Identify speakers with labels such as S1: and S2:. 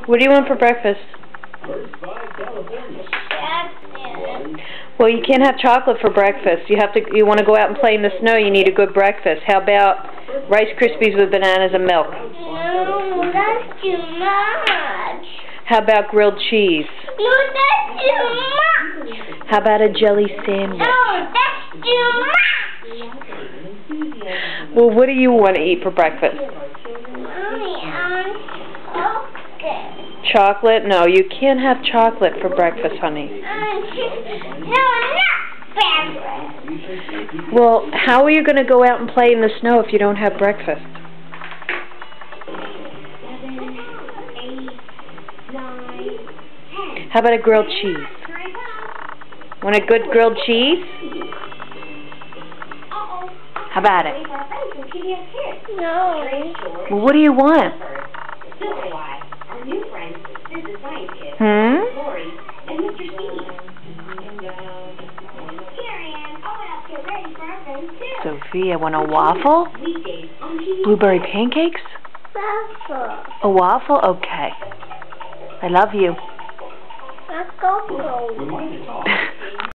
S1: What do you want for breakfast? Well, you can't have chocolate for breakfast. You want to go out and play in the snow, you need a good breakfast. How about Rice Krispies with bananas and milk?
S2: No, that's too much.
S1: How about grilled cheese?
S2: No, that's too much.
S1: How about a jelly sandwich?
S2: No, that's too much.
S1: Well, what do you want to eat for breakfast?
S2: Mommy, chocolate.
S1: Chocolate? No, you can't have chocolate for breakfast, honey.
S2: No, not breakfast.
S1: Well, how are you going to go out and play in the snow if you don't have breakfast? How about a grilled cheese? Want a good grilled cheese? How about it?
S2: No.
S1: Well, what do you want? Sophia, want a waffle? Blueberry pancakes?
S2: Waffle.
S1: A waffle? Okay. I love you.
S2: Let's go.